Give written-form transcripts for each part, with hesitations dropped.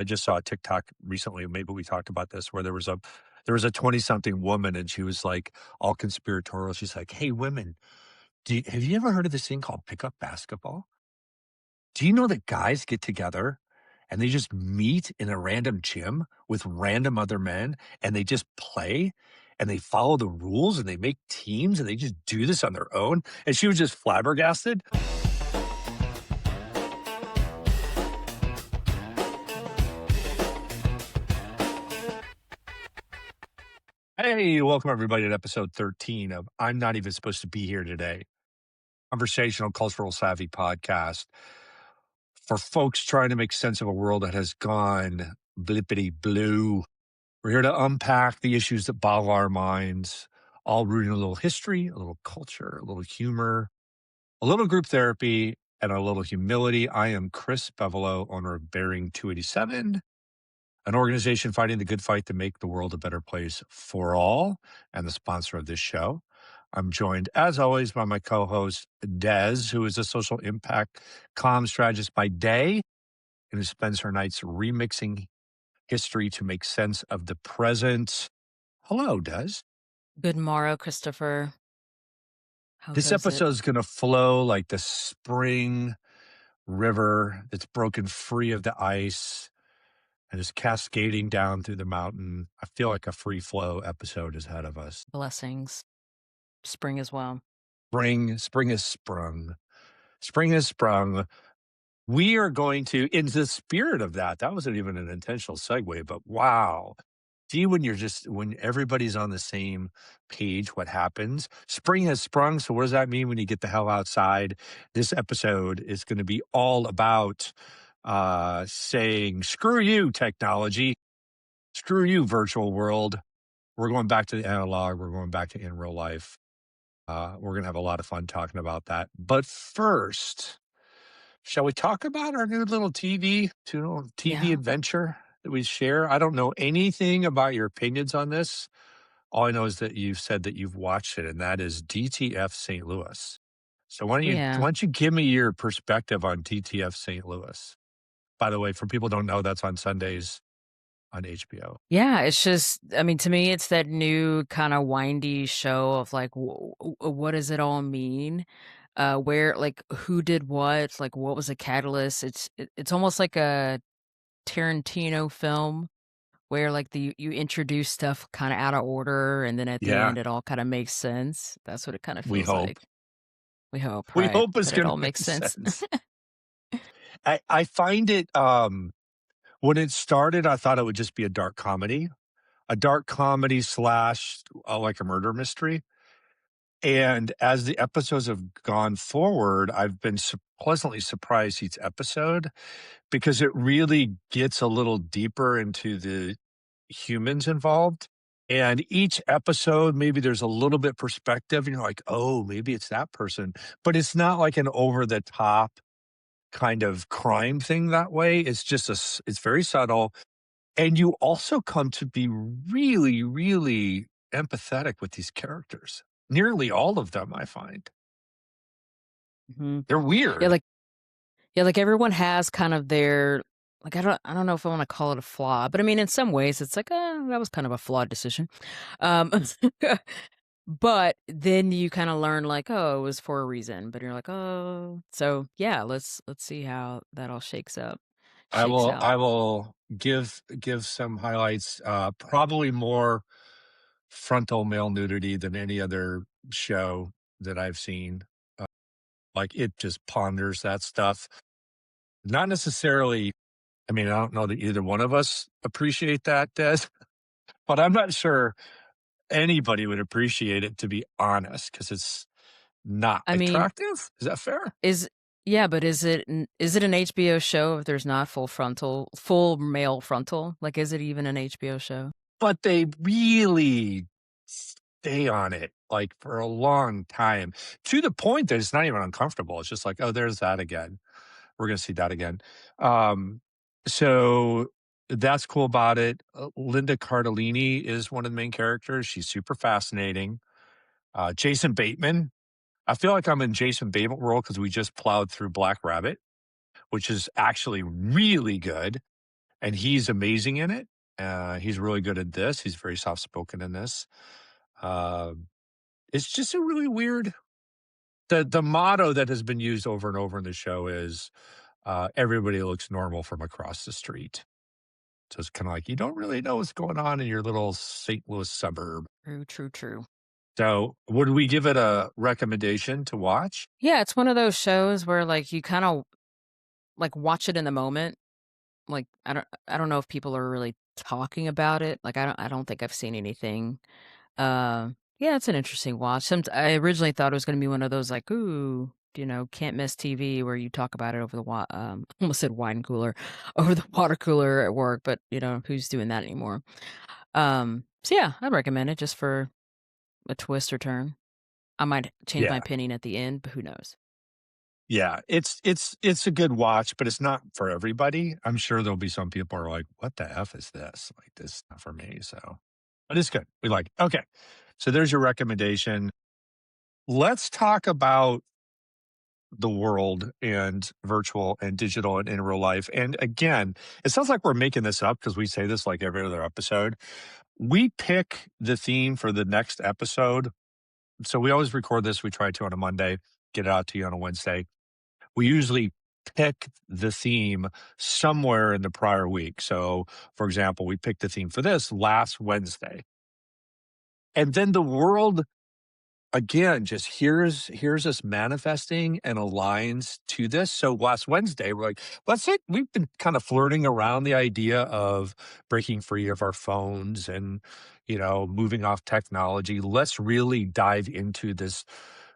I just saw a TikTok recently, maybe we talked about this, where there was a 20-something woman and she was like all conspiratorial. She's like, "Hey, women, have you ever heard of this thing called pickup basketball? Do you know that guys get together and they just meet in a random gym with random other men and they just play and they follow the rules and they make teams and they just do this on their own?" And she was just flabbergasted. Hey, welcome everybody to episode 13 of I'm Not Even Supposed to Be Here Today, conversational cultural savvy podcast for folks trying to make sense of a world that has gone blippity blue. We're here to unpack the issues that boggle our minds, all rooted in a little history, a little culture, a little humor, a little group therapy, and a little humility. I am Chris Bevelo, owner of Bearing 287, an organization fighting the good fight to make the world a better place for all, and the sponsor of this show. I'm joined, as always, by my co-host, Des, who is a social impact comm strategist by day and who spends her nights remixing history to make sense of the present. Hello, Des. Good morrow, Christopher. How This goes it? episode is going to flow like the spring river that's broken free of the ice and is cascading down through the mountain. I feel like a free flow episode is ahead of us. Blessings. Spring as well. Spring has sprung. Spring has sprung. We are going to, in the spirit of that wasn't even an intentional segue, but wow. See, when everybody's on the same page, what happens? Spring has sprung. So what does that mean when you get the hell outside? This episode is going to be all about saying, screw you, technology. Screw you, virtual world. We're going back to the analog. We're going back to in real life. We're going to have a lot of fun talking about that. But first, shall we talk about our new little TV Yeah. adventure that we share? I don't know anything about your opinions on this. All I know is that you've said that you've watched it, and that is DTF St. Louis. So why Yeah. don't you give me your perspective on DTF St. Louis? By the way, for people who don't know, that's on Sundays on HBO. Yeah. It's just, I mean, to me, it's that new kind of windy show of like, what does it all mean? Where, like, who did what? Like, what was a catalyst? It's almost like a Tarantino film where, like, you introduce stuff kind of out of order, and then at the Yeah, end, it all kind of makes sense. That's what it kind of we feels hope. like. We hope, We right? hope it's That it going all to make makes sense. sense. I find it, when it started, I thought it would just be a dark comedy slash like a murder mystery. And as the episodes have gone forward, I've been pleasantly surprised each episode because it really gets a little deeper into the humans involved. And each episode, maybe there's a little bit perspective, and you're like, oh, maybe it's that person. But it's not like an over the top kind of crime thing that way. It's just it's very subtle. And you also come to be really, really empathetic with these characters. Nearly all of them, I find. Mhm. They're Yeah, weird. like everyone has kind of their like I don't know if I want to call it a flaw, but I mean in some ways it's like that was kind of a flawed decision. Um but then you kind of learn like, oh, it was for a reason, but you're like, oh, so yeah, let's see how that all I shakes will out. I will give some highlights, probably more frontal male nudity than any other show that I've seen. Uh, like, it just ponders that stuff. Not necessarily, I mean, I don't know that either one of us appreciate that, Des, but I'm not sure anybody would appreciate it, to be honest, because it's not I mean, attractive. Is that fair? is yeah, but is it an HBO show if there's not full male frontal? Like, is it even an HBO show? But they really stay on it, like, for a long time, to the point that it's not even uncomfortable. It's just like, "Oh, there's that again. We're gonna see that again." Um, so that's cool about it. Linda Cardellini is one of the main characters. She's super fascinating. Jason Bateman. I feel like I'm in Jason Bateman world because we just plowed through Black Rabbit, which is actually really good. and he's amazing in it. He's really good at this. He's very soft spoken in this. Uh, it's just a really weird. The motto that has been used over and over in the show is everybody looks normal from across the street. So it's kind of like you don't really know what's going on in your little St. Louis suburb. True, true, true. So would we give it a recommendation to watch? Yeah, it's one of those shows where, like, you kinda, like, watch it in the moment. Like, I don't know if people are really talking about it. Like, I don't think I've seen anything. Yeah, it's an interesting watch. I originally thought it was gonna be one of those, like, ooh, can't miss TV where you talk about it over the almost said wine cooler, over the water cooler at work, but, who's doing that anymore? So yeah, I'd recommend it just for a twist or turn. I might change my Yeah. opinion at the end, but who knows? Yeah, it's a good watch, but it's not for everybody. I'm sure there'll be some people who are like, "What the F is this?" Like, "This is not for me," so but it's good. We like it. Okay, so there's your recommendation. Let's talk about the world and virtual and digital and in real life, and again, it sounds like we're making this up because we say this like every other episode. We pick the theme for the next episode, so we always record this, we try to on a Monday, get it out to you on a Wednesday. We usually pick the theme somewhere in the prior week. So, for example, we picked the theme for this last Wednesday. And then the world again just here's us manifesting and aligns to this. So last Wednesday, we're like, let's say we've been kind of flirting around the idea of breaking free of our phones and moving off technology. Let's really dive into this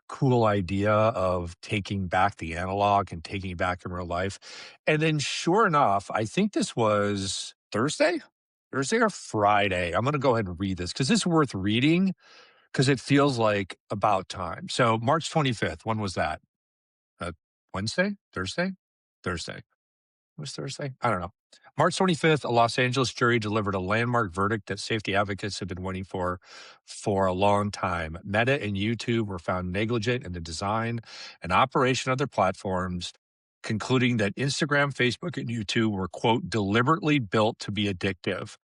cool idea of taking back the analog and taking it back in real life. And then sure enough, I think this was Thursday or Friday. I'm going to go ahead and read this because it's worth reading because it feels like about time. So March 25th, when was that? Uh, Wednesday? Thursday? Thursday. It was Thursday? I don't know. March 25th, a Los Angeles jury delivered a landmark verdict that safety advocates have been waiting for a long time. Meta and YouTube were found negligent in the design and operation of their platforms, concluding that Instagram, Facebook, and YouTube were, quote, deliberately built to be addictive.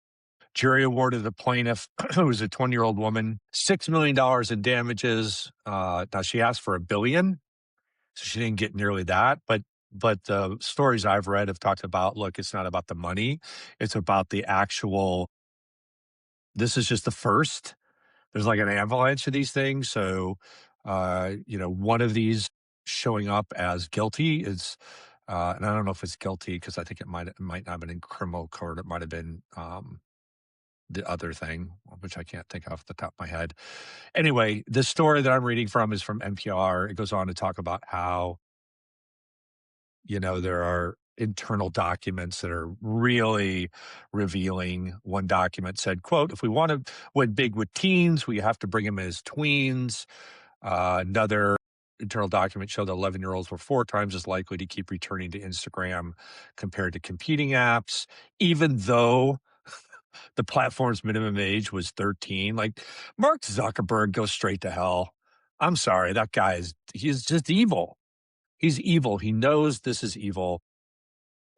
Jury awarded the plaintiff, who was a 20-year-old woman, $6 million in damages. Now she asked for $1 billion, so she didn't get nearly that. But the stories I've read have talked about, look, it's not about the money; it's about the actual. This is just the first. There's like an avalanche of these things. So, one of these showing up as guilty is. And I don't know if it's guilty because I think it might not have been in criminal court. It might have been the other thing, which I can't think off the top of my head. Anyway, the story that I'm reading from is from NPR. It goes on to talk about how, there are internal documents that are really revealing. One document said, quote, if we want to win big with teens, we have to bring them as tweens. Another internal document showed that 11-year-olds were 4 times as likely to keep returning to Instagram compared to competing apps, even though the platform's minimum age was 13. Like, Mark Zuckerberg goes straight to hell. I'm sorry, that guy he's just evil. He's evil. He knows this is evil.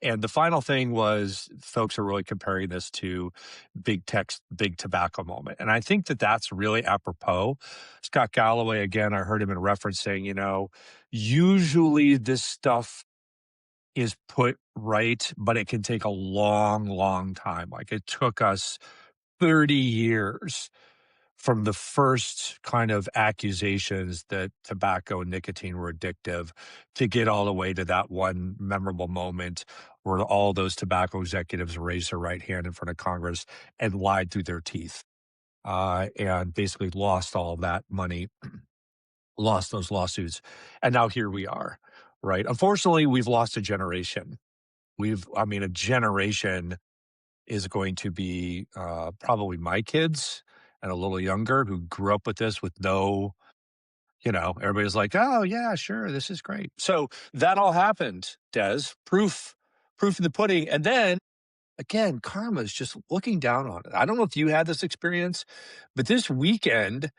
And the final thing was folks are really comparing this to big tech, big tobacco moment. And I think that that's really apropos. Scott Galloway, again, I heard him in reference saying, usually this stuff is put right, but it can take a long, long time. Like it took us 30 years from the first kind of accusations that tobacco and nicotine were addictive to get all the way to that one memorable moment where all those tobacco executives raised their right hand in front of Congress and lied through their teeth and basically lost all of that money, lost those lawsuits. And now here we are, right? Unfortunately, we've lost a generation. A generation is going to be probably my kids and a little younger who grew up with this with no, everybody's like, oh, yeah, sure, this is great. So that all happened, Des. Proof in the pudding. And then again, karma is just looking down on it. I don't know if you had this experience, but this weekend,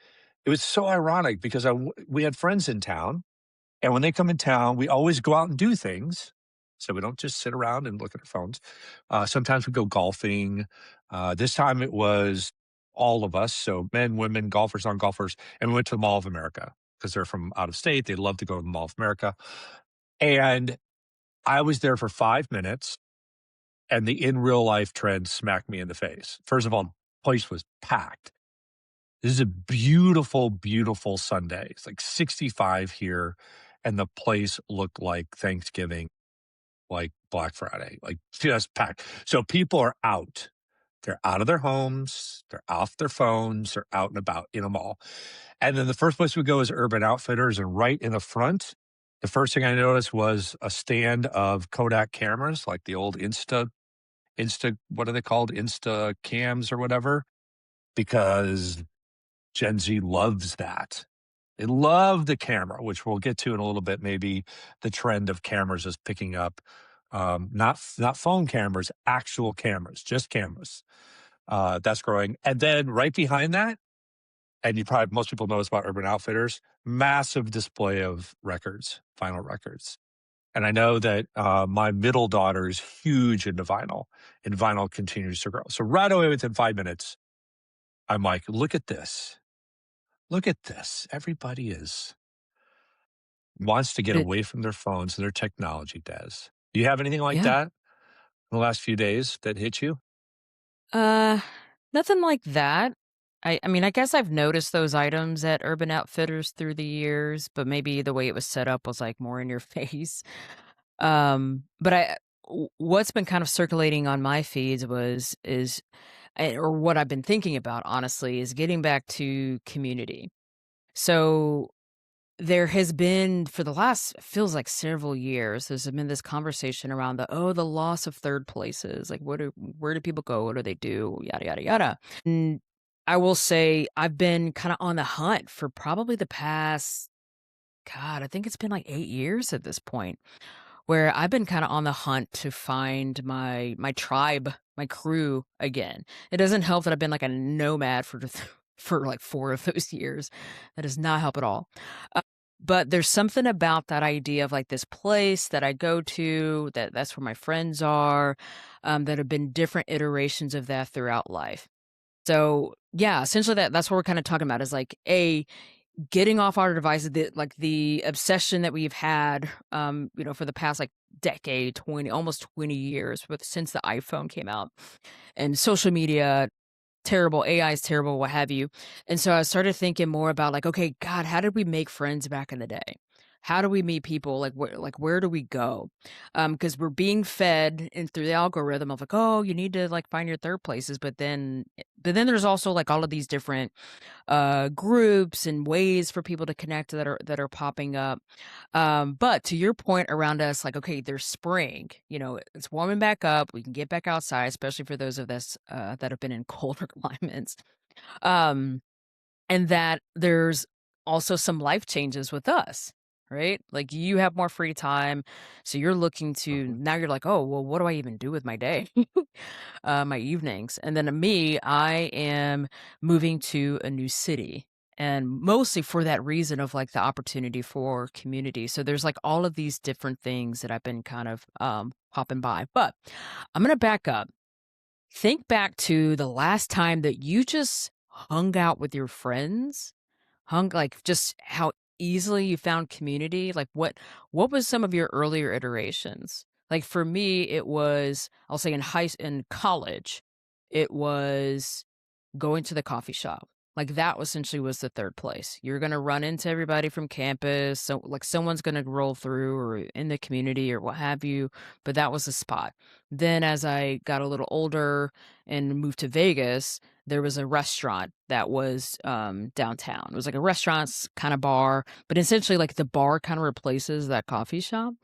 it was so ironic because we had friends in town. And when they come in town, we always go out and do things. So we don't just sit around and look at our phones. Sometimes we go golfing. This time it was all of us. So men, women, golfers, non golfers. And we went to the Mall of America because they're from out of state. They love to go to the Mall of America. And I was there for 5 minutes and the in real life trend smacked me in the face. First of all, the place was packed. This is a beautiful, beautiful Sunday. It's like 65 here, and the place looked like Thanksgiving, like Black Friday, like just packed. So people are out. They're out of their homes, they're off their phones, they're out and about in a mall. And then the first place we go is Urban Outfitters, and right in the front, the first thing I noticed was a stand of Kodak cameras, like the old Insta, what are they called? Insta cams or whatever, because Gen Z loves that. They love the camera, which we'll get to in a little bit. Maybe the trend of cameras is picking up. Not phone cameras, actual cameras, just cameras. That's growing. And then right behind that, and you probably most people know this about Urban Outfitters, massive display of records, vinyl records. And I know that my middle daughter is huge into vinyl, and vinyl continues to grow. So right away within 5 minutes, I'm like, look at this. Look at this. Everybody is wants to get It away from their phones and their technology, does. Do you have anything like yeah. that in the last few days that hit you? Uh, Nothing like that. I mean, I guess I've noticed those items at Urban Outfitters through the years, but maybe the way it was set up was, like, more in your face. But what's been kind of circulating on my feeds or what I've been thinking about, honestly, is getting back to community. So there has been for the last feels like several years, there's been this conversation around the loss of third places. Like where do people go? What do they do? Yada yada yada. And I will say I've been kind of on the hunt for probably the past God, I think it's been like 8 years at this point, where I've been kinda on the hunt to find my tribe, my crew again. It doesn't help that I've been like a nomad for for like 4 of those years. That does not help at all. But there's something about that idea of like this place that I go to, that's where my friends are, that have been different iterations of that throughout life. So, yeah, essentially that's what we're kinda talking about is like, getting off our devices, the obsession that we've had, for the past, like, decade, 20 almost 20 years since the iPhone came out, and social media, terrible, AI is terrible, what have you, and so I started thinking more about, like, "Okay, God, how did we make friends back in the day? How do we meet people? Where do we go?" Because 'cause we're being fed and through the algorithm of, like, "Oh, you need to, like, find your third places," but then there's also, like, all of these different groups and ways for people to connect that are popping up. But to your point around us, like, okay, there's spring, it's warming back up. We can get back outside, especially for those of us that have been in colder climates. Um, and that there's also some life changes with us. Right? Like you have more free time. So you're looking to Mhm. now you're like, oh, well, what do I even do with my day? My evenings. And then me, I am moving to a new city. And mostly for that reason of like the opportunity for community. So there's like all of these different things that I've been kind of popping by. But I'm gonna back up. Think back to the last time that you just hung out with your friends, just how easily you found community. Like what was some of your earlier iterations? Like for me, it was I'll say in college, it was going to the coffee shop. Like that essentially was the third place. You're gonna run into everybody from campus, so like someone's gonna roll through or in the community or what have you, but that was the spot. Then as I got a little older and moved to Vegas, there was a restaurant that was downtown. It was like a restaurant kind of bar, but essentially like the bar kind of replaces that coffee shop.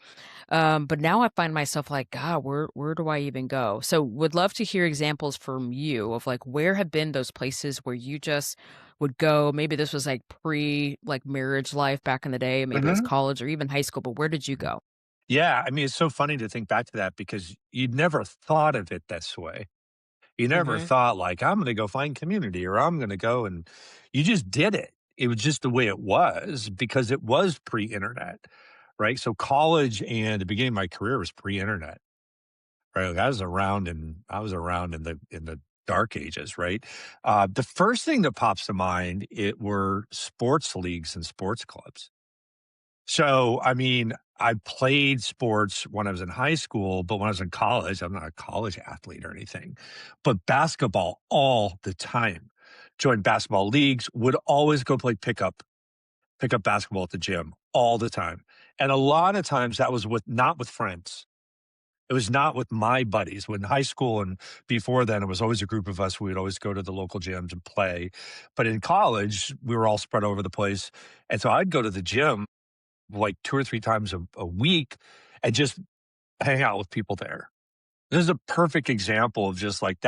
But now I find myself like, God, where do I even go? So would love to hear examples from you of like where have been those places where you just would go. Maybe this was like pre like marriage life back in the day, maybe it was Mhm. college or even high school, but where did you go? Yeah, I mean, it's so funny to think back to that because you'd never thought of it this way. You never Mhm. thought like, "I'm gonna go find community," or "I'm gonna go," and you just did it. It was just the way it was because it was pre-internet. right? So college and the beginning of my career was pre-internet, right? Like I was around in the dark ages, right? The first thing that pops to mind it were sports leagues and sports clubs. So, I mean, I played sports when I was in high school, but when I was in college, I'm not a college athlete or anything, but basketball all the time. Joined basketball leagues, would always go play pick up basketball at the gym all the time. And a lot of times that was with not with friends. It was not with my buddies. When high school and before then, it was always a group of us. We would always go to the local gyms and play. But in college, we were all spread over the place. And so I'd go to the gym like 2 or 3 times a week and just hang out with people there. This is a perfect example of just like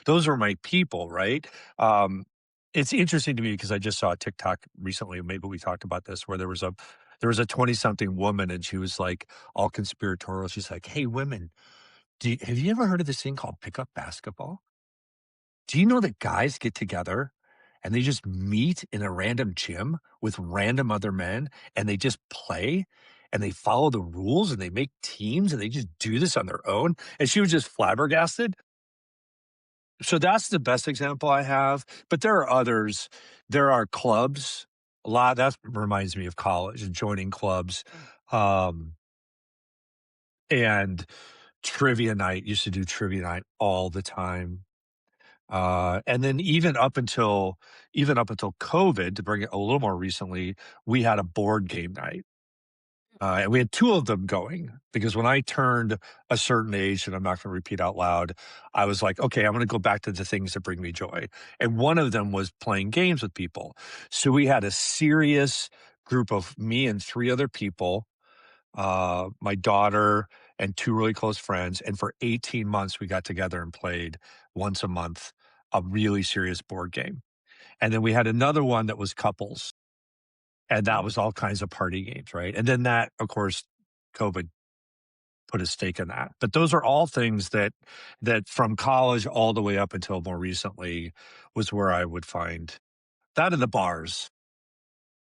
those are my people, right? Um, it's interesting to me because I just saw a TikTok recently, maybe we talked about this, where there was a 20-something woman and she was like all conspiratorial. She's like, "Hey, women, have you ever heard of this thing called pickup basketball? Do you know that guys get together and they just meet in a random gym with random other men and they just play and they follow the rules and they make teams and they just do this on their own?" And she was just flabbergasted. So that's the best example I have, but there are others. There are clubs. A lot that reminds me of college and joining clubs. Um, and trivia night, used to do trivia night all the time. And then even up until COVID, to bring it a little more recently, we had a board game night. And we had 2 of them going because when I turned a certain age, and I'm not gonna repeat out loud, I was like, "Okay, I'm gonna go back to the things that bring me joy." And one of them was playing games with people. So we had a serious group of me and 3 other people, my daughter and 2 really close friends, and for 18 months, we got together and played once a month a really serious board game. And then we had another one that was couples, and that was all kinds of party games, right? And then that, of course, COVID put a stake in that. But those are all things that from college all the way up until more recently was where I would find that in the bars,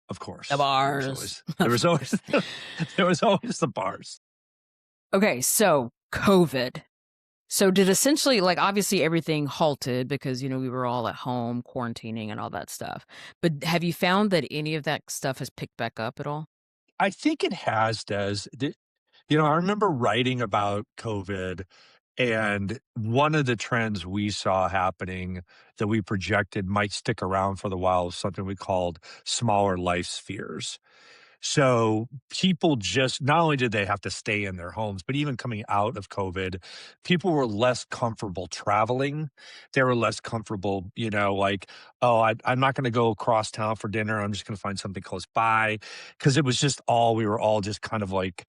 of The course. There was bars, always there of was always course. there was always the bars. Okay, so COVID. So did essentially like obviously everything halted because we were all at home quarantining and all that stuff. But have you found that any of that stuff has picked back up at all? I think it has, I remember writing about COVID, and one of the trends we saw happening that we projected might stick around for the while is something we called smaller life spheres. So people just not only did they have to stay in their homes, but even coming out of COVID, people were less comfortable traveling. They were less comfortable, like, oh, I'm not going to go across town for dinner. I'm just going to find something close by. Cause it was just we were all just kind of like,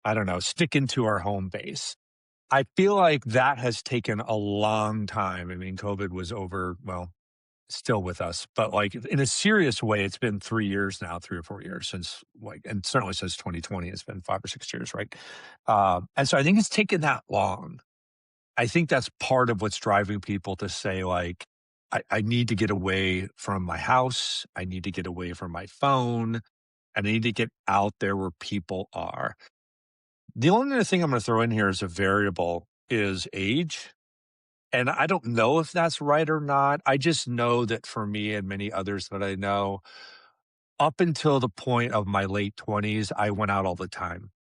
I don't know, sticking to our home base. I feel like that has taken a long time. I mean, COVID was over, well, still with us, but like in a serious way, it's been 3 years now, 3 or 4 years since like, and certainly since 2020, it's been 5 or 6 years, right? And so I think it's taken that long. I think that's part of what's driving people to say, like, I need to get away from my house. I need to get away from my phone. And I need to get out there where people are. The only other thing I'm going to throw in here as a variable is age. And I don't know if that's right or not. I just know that for me and many others that I know, up until the point of my late 20s, I went out all the time.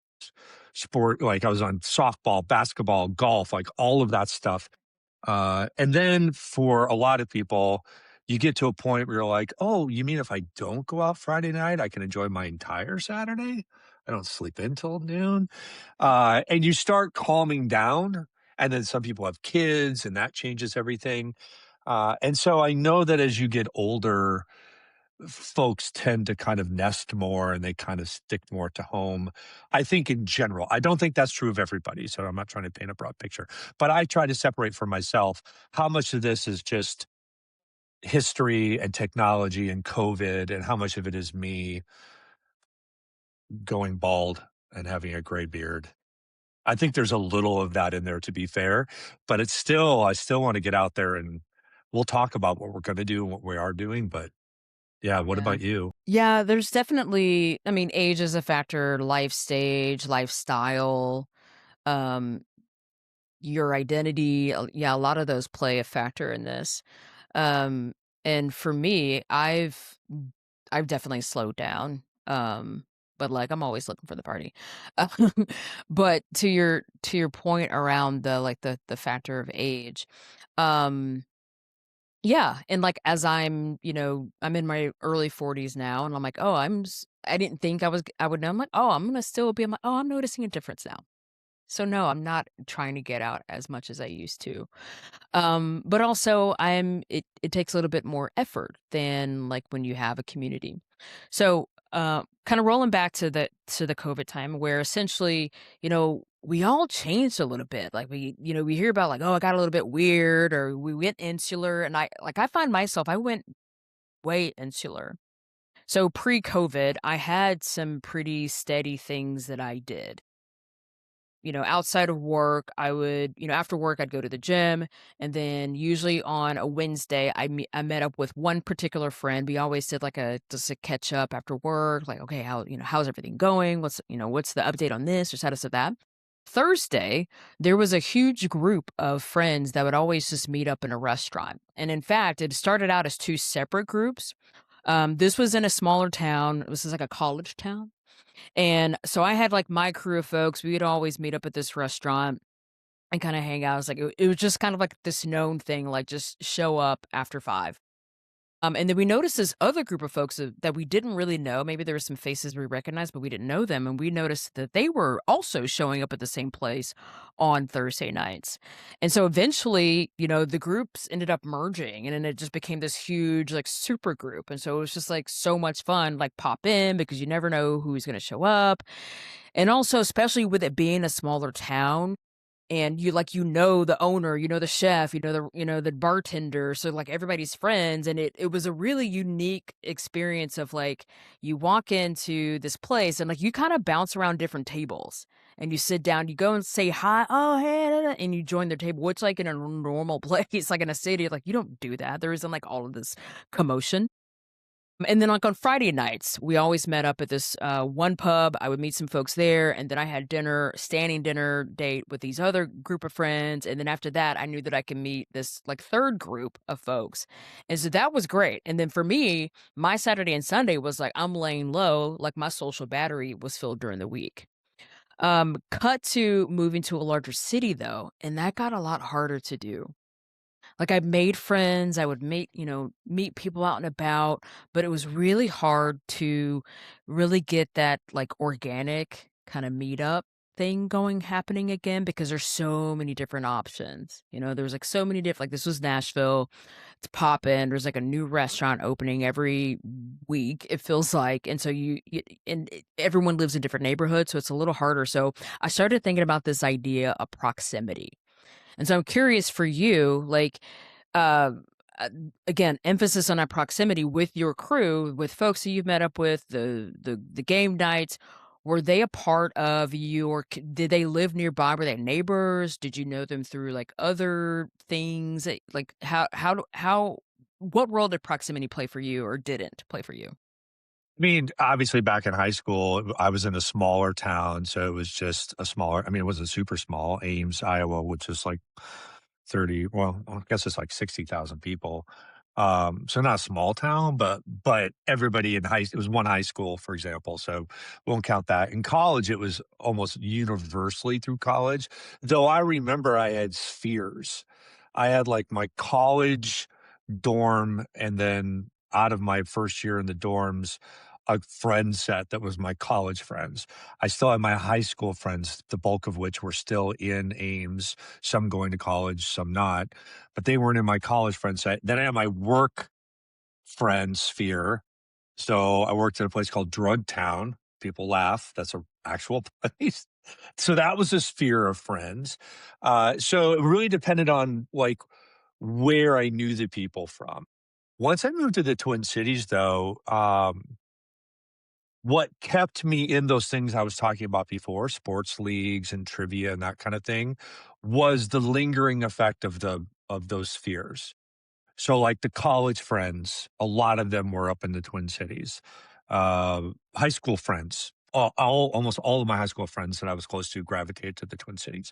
Sport, like I was on softball, basketball, golf, like all of that stuff. And then for a lot of people, you get to a point where you're like, oh, you mean if I don't go out Friday night, I can enjoy my entire Saturday? I don't sleep until noon. And you start calming down. And then some people have kids, and that changes everything. And so I know that as you get older, folks tend to kind of nest more and they kind of stick more to home. I think in general, I don't think that's true of everybody. So I'm not trying to paint a broad picture, but I try to separate for myself how much of this is just history and technology and COVID, and how much of it is me going bald and having a gray beard. I think there's a little of that in there, to be fair, but I still want to get out there and we'll talk about what we're going to do and what we are doing, but Yeah, what Yeah. about you? Yeah, there's definitely I mean, age is a factor, life stage, lifestyle, um, your identity, yeah, a lot of those play a factor in this. Um, and for me, I've definitely slowed down. But like I'm always looking for the party. Um, but to your point around the like the factor of age, um yeah, and, like, as I'm, I'm in my early 40s now, and I'm like, "Oh, I didn't think I would know." I'm like, "Oh, I'm gonna still be." I'm like, "Oh, I'm noticing a difference now." So, no, I'm not trying to get out as much as I used to. But also it takes a little bit more effort than, like, when you have a community. So, kinda rolling back to the COVID time where essentially, we all changed a little bit. Like, we hear about, like, "Oh, I got a little bit weird," or "We went insular," and I find myself I went way insular. So, pre-COVID, I had some pretty steady things that I did. Outside of work, I would, after work, I'd go to the gym. And then usually on a Wednesday, I met up with one particular friend. We always did like just a catch up after work, like, okay, how's everything going? What's the update on this or status of that? Thursday, there was a huge group of friends that would always just meet up in a restaurant. And in fact, it started out as two separate groups. This was in a smaller town. This is like a college town. And so I had like my crew of folks. We would always meet up at this restaurant and kind of hang out. It was just kind of like this known thing, like just show up after 5. And then we noticed this other group of folks that we didn't really know. Maybe there were some faces we recognized, but we didn't know them. And we noticed that they were also showing up at the same place on Thursday nights. And so eventually, the groups ended up merging and then it just became this huge, like, super group. And so it was just like so much fun, like pop in because you never know who's going to show up. And also, especially with it being a smaller town, and the owner, the chef, the bartender, so, like, everybody's friends, and it was a really unique experience of, like, you walk into this place and, like, you kinda bounce around different tables, and you sit down, you go and say, "Hi, oh, hey, da, da," and you join their table, which, like, in a normal place, like, in a city, like, you don't do that, there isn't, like, all of this commotion. And then, like, on Friday nights, we always met up at this, one pub. I would meet some folks there, and then I had standing dinner date with these other group of friends, and then after that, I knew that I could meet this, like, 3rd group of folks, and so that was great, and then for me, my Saturday and Sunday was like, I'm laying low, like, my social battery was filled during the week. Cut to moving to a larger city, though, and that got a lot harder to do. Like, I made friends, I would meet people out and about, but it was really hard to really get that, like, organic kinda meetup thing happening again because there's so many different options. There was, like, so many like, this was Nashville, it's poppin', there's, like, a new restaurant opening every week, it feels like, and so everyone lives in different neighborhoods, so it's a little harder, so I started thinking about this idea of proximity. And so I'm curious for you, like, uh, uh, again, emphasis on that proximity with your crew, with folks that you've met up with, the game nights. Were they a part of did they live nearby? Were they neighbors? Did you know them through like other things? Like what role did proximity play for you or didn't play for you? I mean, obviously, back in high school, I was in a smaller town, so it was just a smaller. I mean, it wasn't super small. Ames, Iowa, which is like 30. Well, I guess it's like 60,000 people. So not a small town, but everybody in it was one high school, for example. So won't count that. In college, it was almost universally through college. Though I remember I had spheres. I had like my college dorm, and then out of my first year in the dorms, a friend set that was my college friends. I still have my high school friends, the bulk of which were still in Ames, some going to college, some not, but they weren't in my college friend set. Then I have my work friend sphere. So I worked at a place called Drug Town. People laugh. That's a actual place. So that was a sphere of friends. So it really depended on like where I knew the people from. Once I moved to the Twin Cities, though, what kept me in those things I was talking about before, sports leagues and trivia and that kind of thing, was the lingering effect of those fears. So, like, the college friends, a lot of them were up in the Twin Cities. High school friends, almost all of my high school friends that I was close to gravitated to the Twin Cities.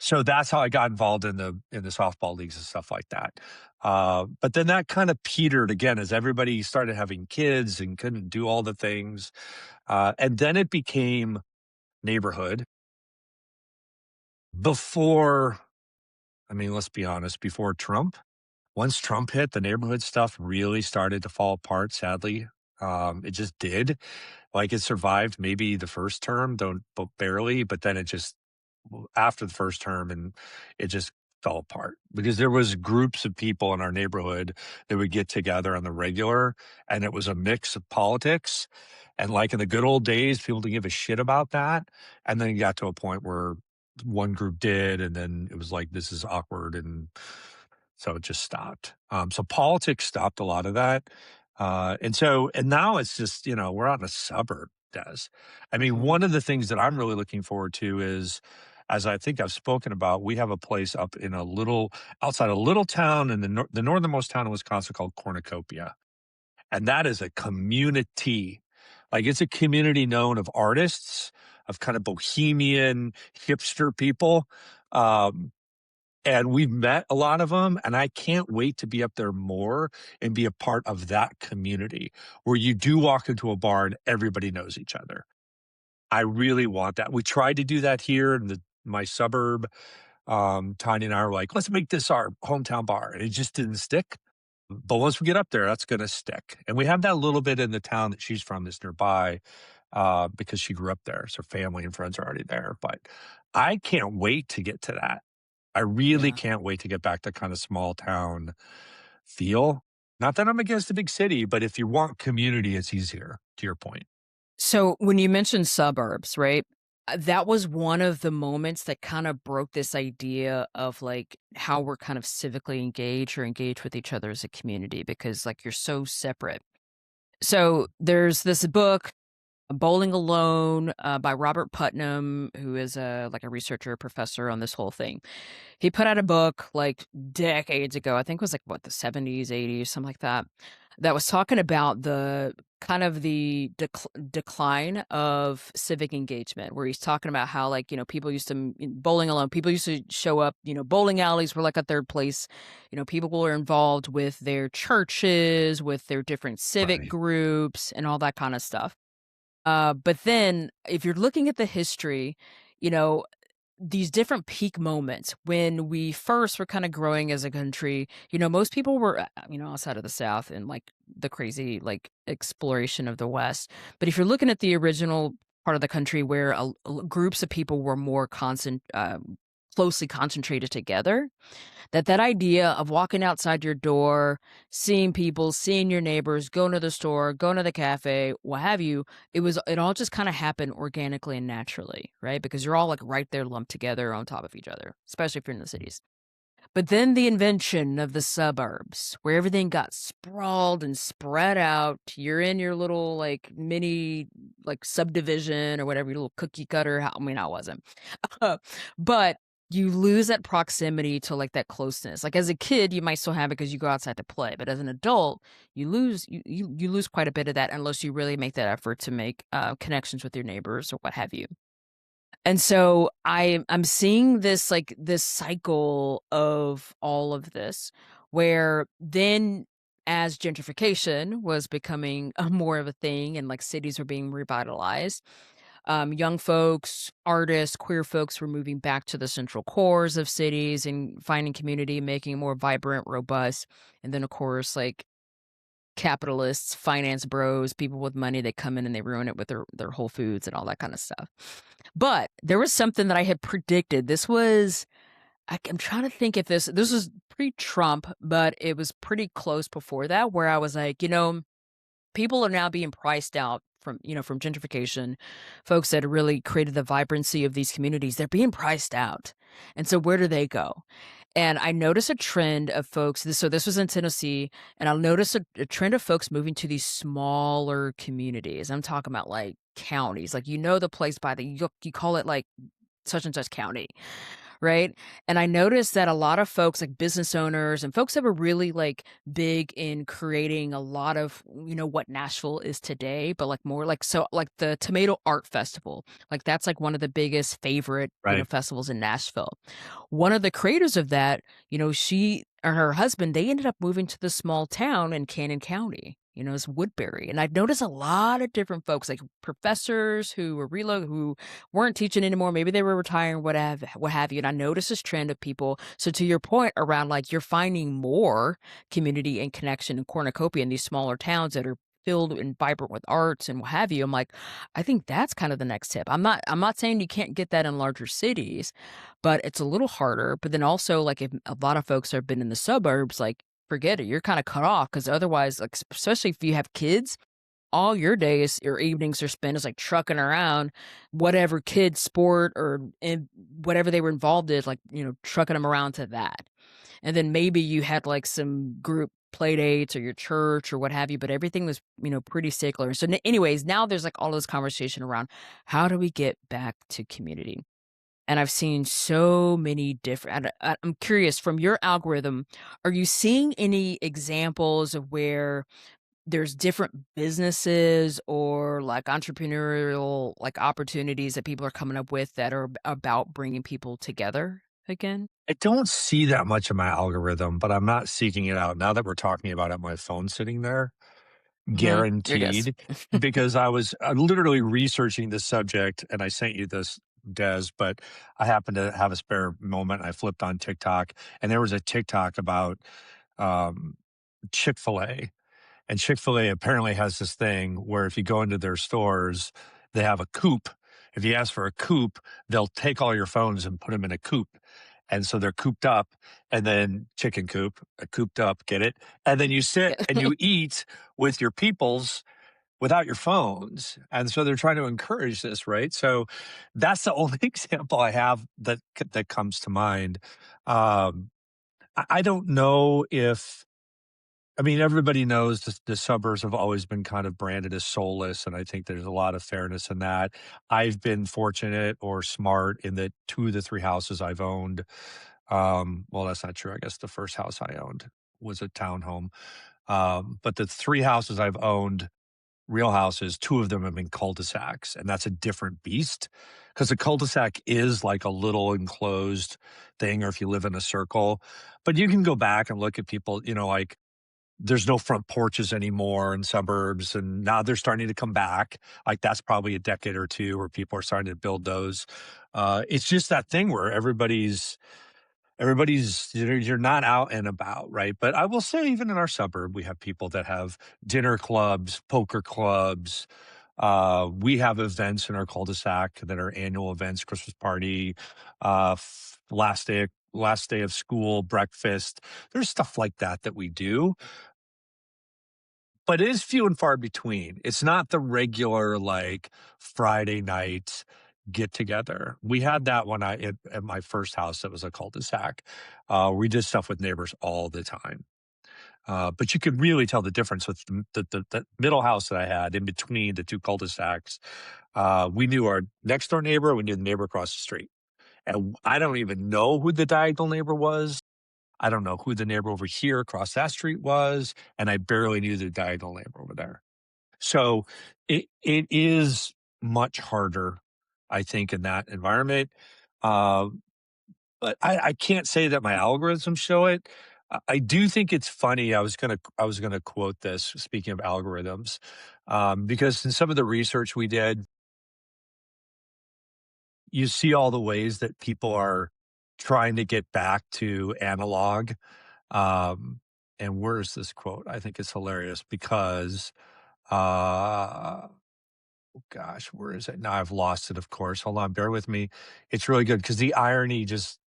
So that's how I got involved in the softball leagues and stuff like that. But then that kind of petered again as everybody started having kids and couldn't do all the things. And then it became neighborhood before, I mean, let's be honest, before Trump. Once Trump hit, the neighborhood stuff really started to fall apart, sadly. It just did. Like, it survived maybe the first term, though but barely, but then it just after the first term, and it just fell apart because there was groups of people in our neighborhood that would get together on the regular, and it was a mix of politics. And like in the good old days, people didn't give a shit about that. And then it got to a point where one group did, and then it was like, this is awkward. And so it just stopped. So politics stopped a lot of that. And now it's just, we're out in a suburb, Des. I mean, Mhm. one of the things that I'm really looking forward to is, as I think I've spoken about, we have a place up in outside a little town in the northernmost town in Wisconsin called Cornucopia. And that is a community. Like, it's a community known of artists, of kind of bohemian hipster people. Um, and we've met a lot of them, and I can't wait to be up there more and be a part of that community where you do walk into a bar and everybody knows each other. I really want that. We tried to do that here in my suburb. Tanya and I were like, let's make this our hometown bar. And it just didn't stick. But once we get up there, that's going to stick. And we have that a little bit in the town that she's from that's nearby because she grew up there. So family and friends are already there. But I can't wait to get to that. I really Yeah. can't wait to get back to kind of small town feel. Not that I'm against a big city, but if you want community, it's easier, to your point. So when you mentioned suburbs, right? That was one of the moments that kind of broke this idea of like how we're kind of civically engaged or engaged with each other as a community because like you're so separate. So there's this book, Bowling Alone, by Robert Putnam, who is a researcher, professor on this whole thing. He put out a book like decades ago. I think it was like what the 70s, 80s, something like that. That was talking about the kind of the decline of civic engagement, where he's talking about how like people used to bowling alone. People used to show up. Bowling alleys were like a third place. People were involved with their churches, with their different civic Right. groups, and all that kind of stuff. But then if you're looking at the history, you know, these different peak moments when we first were kind of growing as a country, most people were, outside of the South and like the crazy like exploration of the West. But if you're looking at the original part of the country where groups of people were more closely concentrated together, that idea of walking outside your door, seeing people, seeing your neighbors, going to the store, going to the cafe, what have you, it all just kind of happened organically and naturally, right? Because you're all like right there lumped together on top of each other, especially if you're in the cities. But then the invention of the suburbs, where everything got sprawled and spread out. You're in your little like mini like subdivision or whatever, your little cookie cutter. I mean, I wasn't. But you lose that proximity to like that closeness. Like as a kid, you might still have it because you go outside to play, but as an adult, you lose quite a bit of that unless you really make that effort to make connections with your neighbors or what have you. And so I'm seeing this like this cycle of all of this where then as gentrification was becoming more of a thing and like cities were being revitalized, young folks, artists, queer folks were moving back to the central cores of cities and finding community, making it more vibrant, robust. And then, of course, like capitalists, finance bros, people with money, they come in and they ruin it with their Whole Foods and all that kind of stuff. But there was something that I had predicted. I'm trying to think if this was pre-Trump, but it was pretty close before that, where I was like, people are now being priced out from gentrification. Folks that really created the vibrancy of these communities, they're being priced out. And so where do they go? And I noticed a trend of folks. So this was in Tennessee, and I'll notice a trend of folks moving to these smaller communities. I'm talking about like counties, like the place by you call it like such and such county, right? And I noticed that a lot of folks, like business owners and folks that were really like big in creating a lot of, what Nashville is today, but like more like so like the Tomato Art Festival. Like that's like one of the biggest favorite, Right. festivals in Nashville. One of the creators of that, she and her husband, they ended up moving to the small town in Cannon County. It's Woodbury. And I'd noticed a lot of different folks, like professors who were who weren't teaching anymore. Maybe they were retiring, what have you. And I noticed this trend of people. So to your point around like you're finding more community and connection in cornucopia in these smaller towns that are filled and vibrant with arts and what have you. I'm like, I think that's kind of the next tip. I'm not saying you can't get that in larger cities, but it's a little harder. But then also like if a lot of folks have been in the suburbs, like forget it. You're kind of cut off because otherwise, like especially if you have kids, all your days or evenings are spent is like trucking around whatever kid sport or in whatever they were involved in, like, trucking them around to that. And then maybe you had like some group play dates or your church or what have you, but everything was, pretty secular. So, anyways, now there's like all this conversation around how do we get back to community? And I've seen so many different. I'm curious from your algorithm, are you seeing any examples of where there's different businesses or like entrepreneurial like opportunities that people are coming up with that are about bringing people together again? I don't see that much in my algorithm, but I'm not seeking it out. Now that we're talking about it, my phone sitting there, Your guess. guaranteed, because I was literally researching this subject and I sent you this, Des, but I happened to have a spare moment. I flipped on TikTok and there was a TikTok about um, Chick-fil-A. And Chick-fil-A apparently has this thing where if you go into their stores, they have a coop. If you ask for a coop, they'll take all your phones and put them in a coop. And so they're cooped up and then chicken coop, cooped up, get it? And then you sit Yeah. and you eat with your peoples without your phones. And so they're trying to encourage this, right? So that's the only example I have that comes to mind. Um, I don't know if I mean, everybody knows the suburbs have always been kind of branded as soulless, and I think there's a lot of fairness in that. I've been fortunate or smart in that 2 of the 3 houses I've owned, well, that's not true. I guess the first house I owned was a townhome. But the 3 houses I've owned, real houses, 2 of them have been cul-de-sacs, and that's a different beast because a cul-de-sac is like a little enclosed thing, or if you live in a circle. But you can go back and look at people, like there's no front porches anymore in suburbs, and now they're starting to come back. Like, that's probably a decade or 2 where people are starting to build those. It's just that thing where everybody's you're not out and about, right? But I will say even in our suburb, we have people that have dinner clubs, poker clubs. We have events in our cul-de-sac that are annual events, Christmas party, last day of school, breakfast. There's stuff like that we do, but it is few and far between. It's not the regular, like, Friday night get together. We had that when at my first house that was a cul-de-sac. We did stuff with neighbors all the time. But you could really tell the difference with the middle house that I had in between the 2 cul-de-sacs. We knew our next door neighbor, we knew the neighbor across the street. And I don't even know who the diagonal neighbor was. I don't know who the neighbor over here across that street was, and I barely knew the diagonal neighbor over there. So it is much harder, I think, in that environment. Uh, but I can't say that my algorithms show it. I do think it's funny. I was gonna quote this. Speaking of algorithms, because in some of the research we did, you see all the ways that people are trying to get back to analog. Um, and where is this quote? I think it's hilarious because, uh, gosh, where is it? Now I've lost it, of course. Hold on, bear with me. It's really good because the irony just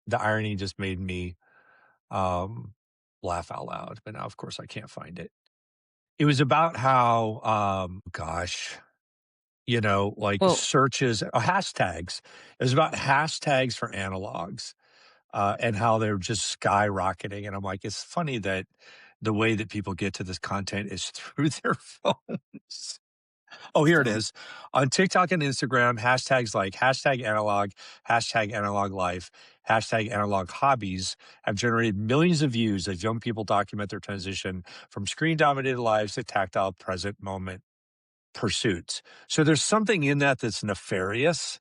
made me um laugh out loud. But now, of course, I can't find it. It was about how gosh, like Well, searches, hashtags. It was about hashtags for analogs, and how they're just skyrocketing. And I'm like, it's funny that the way that people get to this content is through their phones. Oh, here it So, is. On TikTok and Instagram, hashtags like hashtag analog life, hashtag analog hobbies have generated millions of views as young people document their transition from screen dominated lives to tactile present moment pursuits. So there's something in that that's nefarious.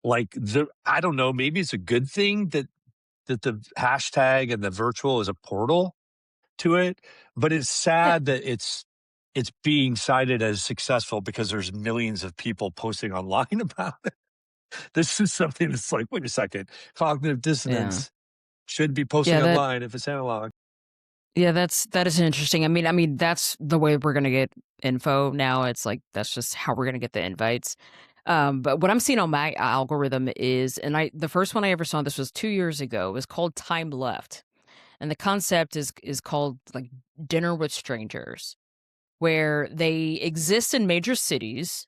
Like I don't know, maybe it's a good thing that the hashtag and the virtual is a portal to it, but it's yeah, sad that it's being cited as successful because there's millions of people posting online about it. This is something that's like, wait a second, cognitive yeah. dissonance should be Yeah, posting that online if it's analog. yeah, that is interesting. I mean, that's the way we're gonna get info now. It's like that's just how we're gonna get the invites. But what I'm seeing on my algorithm is, and the first one I ever saw this was 2 years ago. It was called Timeleft, and the concept is called like dinner with strangers, where they exist in major cities.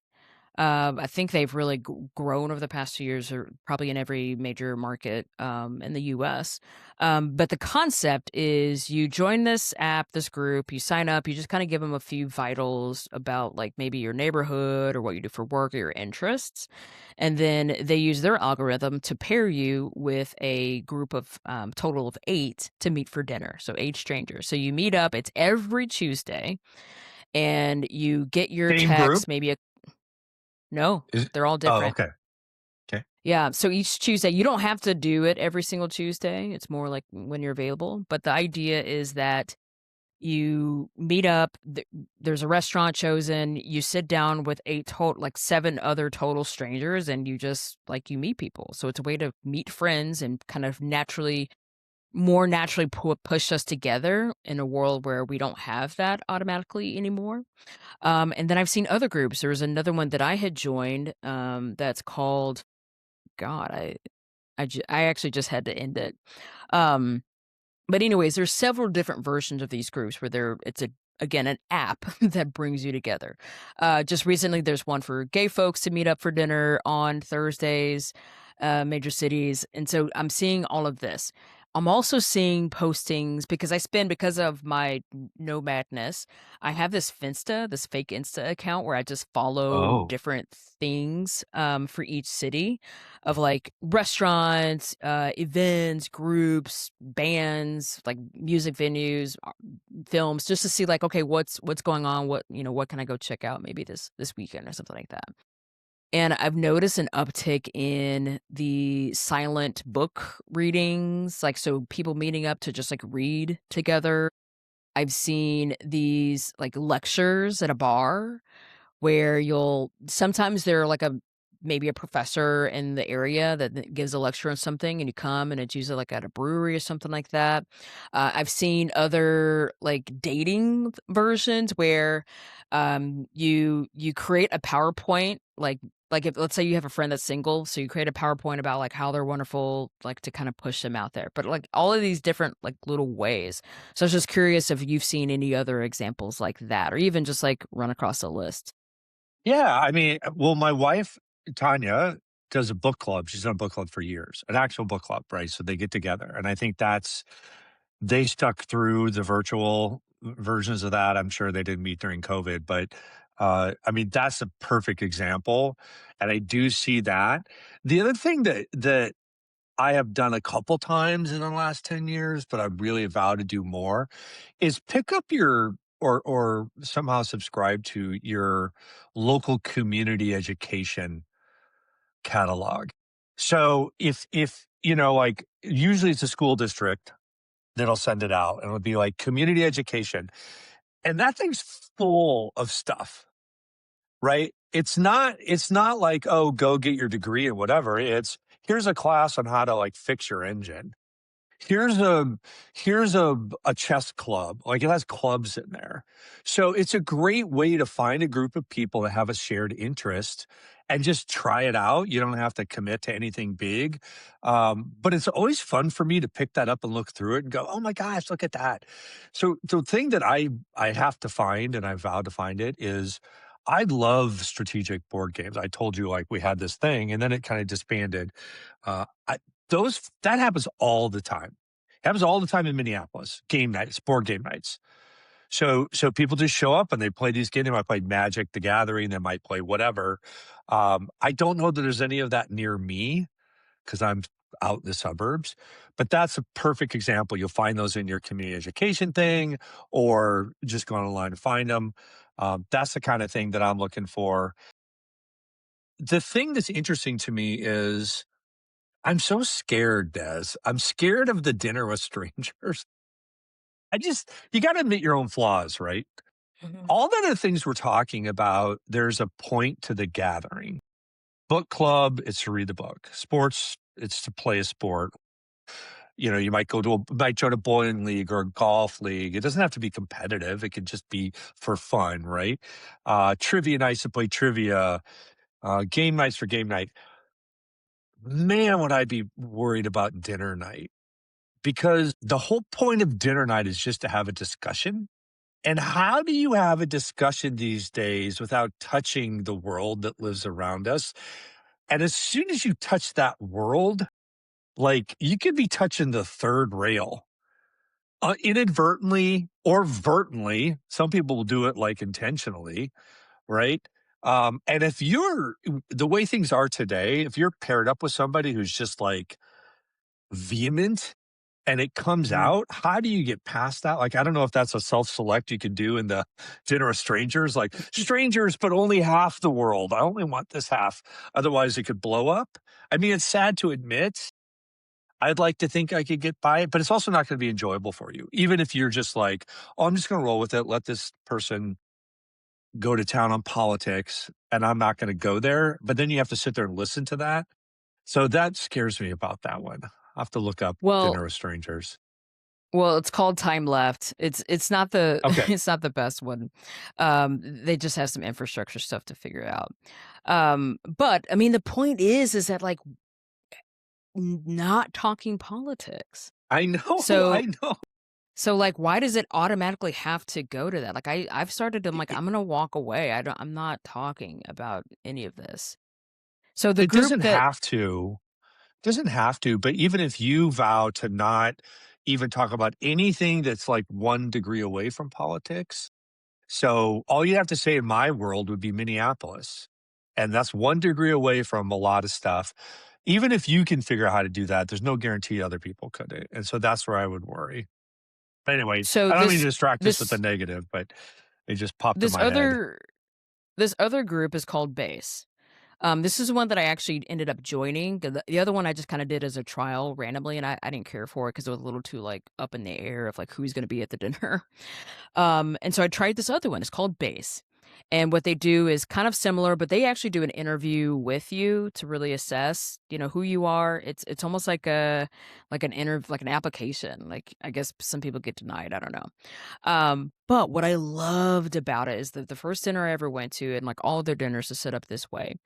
I think they've really grown over the past 2 years, or probably in every major market in the U.S. But the concept is you join this app, this group, you sign up, you just kind of give them a few vitals about like maybe your neighborhood or what you do for work or your interests, and then they use their algorithm to pair you with a group of total of 8 to meet for dinner. So 8 strangers. So you meet up. It's every Tuesday, and you get your Same group text maybe a no, is they're all oh, different. okay. Okay. Yeah, so each Tuesday you don't have to do it every single Tuesday, it's more like when you're available, but the idea is that you meet up, there's a restaurant chosen, you sit down with 8 total like 7 other total strangers, and you just like, you meet people, so it's a way to meet friends and kind of more naturally push us together in a world where we don't have that automatically anymore. And then I've seen other groups, there was another one that I had joined, that's called God, I actually just had to end it. Um, but anyways, there's several different versions of these groups where it's again an app that brings you together. Just recently, there's one for gay folks to meet up for dinner on Thursdays, major cities, and so I'm seeing all of this. I'm also seeing postings because of my nomadness. I have this Finsta, this fake Insta account where I just follow Oh. different things for each city of like restaurants, events, groups, bands, like music venues, films, just to see like, okay, what's going on? What can I go check out maybe this weekend or something like that. And I've noticed an uptick in the silent book readings, like so people meeting up to just like read together. I've seen these like lectures at a bar where you'll sometimes they're like a maybe a professor in the area that gives a lecture on something, and you come and it's usually like at a brewery or something like that. I've seen other like dating versions where you create a PowerPoint like if let's say you have a friend that's single, so you create a PowerPoint about like how they're wonderful, like to kind of push them out there. But like all of these different like little ways. So I was just curious if you've seen any other examples like that, or even just like run across a list. Yeah, I mean, well, my wife, Tanya, does a book club. She's done a book club for years, an actual book club, right? So they get together. And I think they stuck through the virtual versions of that. I'm sure they didn't meet during COVID, but I mean, that's a perfect example. And I do see that. The other thing that I have done a couple times in the last 10 years, but I really vow to do more, is pick up your or somehow subscribe to your local community education catalog. So if like usually it's a school district that'll send it out and it'll be like community education. And that thing's full of stuff, right? It's not like, oh, go get your degree and whatever. It's here's a class on how to like fix your engine. Here's a here's a chess club, like, it has clubs in there. So, it's a great way to find a group of people that have a shared interest and just try it out. You don't have to commit to anything big, but it's always fun for me to pick that up and look through it and go, "Oh my gosh, look at that." So, the thing that I have to find, and I vow to find it, is I love strategic board games. I told you, like, we had this thing, and then it kinda disbanded. I those that happens all the time. Happens all the time in Minneapolis, game nights, board game nights. So people just show up and they play these games. They might play Magic: The Gathering. They might play whatever. I don't know that there's any of that near me because I'm out in the suburbs. But that's a perfect example. You'll find those in your community education thing, or just go online and find them. That's the kind of thing that I'm looking for. The thing that's interesting to me is I'm so scared, Des. I'm scared of the dinner with strangers. You got to admit your own flaws, right? Mhm. All the other things we're talking about, there's a point to the gathering. Book club, it's to read the book. Sports, it's to play a sport. You might join a bowling league or a golf league. It doesn't have to be competitive. It could just be for fun, right? Trivia nights to play trivia, game nights for game night. Man, would I be worried about dinner night because the whole point of dinner night is just to have a discussion. And how do you have a discussion these days without touching the world that lives around us? And as soon as you touch that world, like you could be touching the third rail inadvertently or vertently. Some people will do it like intentionally, right? And if you're the way things are today, if you're paired up with somebody who's just like vehement and it comes Mhm. out, how do you get past that? Like, I don't know if that's a self-select you could do in the dinner of strangers, like strangers, but only half the world. I only want this half. Otherwise it could blow up. I mean, it's sad to admit. I'd like to think I could get by it, but it's also not going to be enjoyable for you. Even if you're just like, oh, I'm just going to roll with it. Let this person go to town on politics and I'm not going to go there. But then you have to sit there and listen to that. So that scares me about that one. I'll have to look up Well dinner with strangers. well, it's called Timeleft. It's not the Okay. it's not the best one. They just have some infrastructure stuff to figure out. But I mean, the point is that like not talking politics. I know. So I know. so like, why does it automatically have to go to that? Like, I've started. I'm like, It, I'm gonna walk away. I'm not talking about any of this. So the it group doesn't that have to. Doesn't have to, but even if you vow to not even talk about anything that's like 1 degree away from politics. So all you have to say in my world would be Minneapolis. And that's 1 degree away from a lot of stuff. Even if you can figure out how to do that, there's no guarantee other people couldn't. And so that's where I would worry. But anyways, so I don't mean to this distract us with the this negative, but it just popped in this my head. other this other group is called Base. This is one that I actually ended up joining. The other one I just kind of did as a trial randomly, and I didn't care for it because it was a little too like up in the air of like who's going to be at the dinner. And so I tried this other one. It's called Base. And what they do is kind of similar, but they actually do an interview with you to really assess, who you are. It's almost like an like an application. Like I guess some people get denied. I don't know. But what I loved about it is that the first dinner I ever went to, and like all of their dinners are set up this way,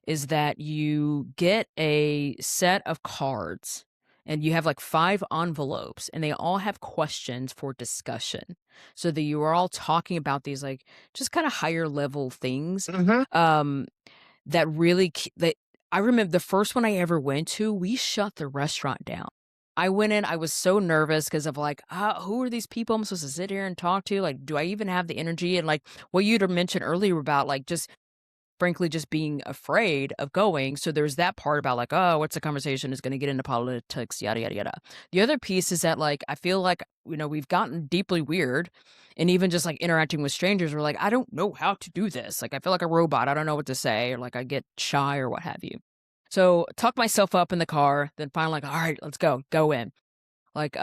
is that you get a set of cards and you have like 5 envelopes and they all have questions for discussion so that you are all talking about these like just kind of higher level things Mhm. um that really that I remember the first one I ever went to, we shut the restaurant down. I went in, I was so nervous because of like, who are these people I'm supposed to sit here and talk to? Like, do I even have the energy? And like what you'd mentioned earlier about like just frankly just being afraid of going. So there's that part about like, oh, what's the conversation is going to get into politics, yada yada yada. The other piece is that like I feel like we've gotten deeply weird, and even just like interacting with strangers, we're like, I don't know how to do this. Like I feel like a robot. I don't know what to say, or like I get shy or what have you. So tuck myself up in the car, then finally like, all right, let's go in. Like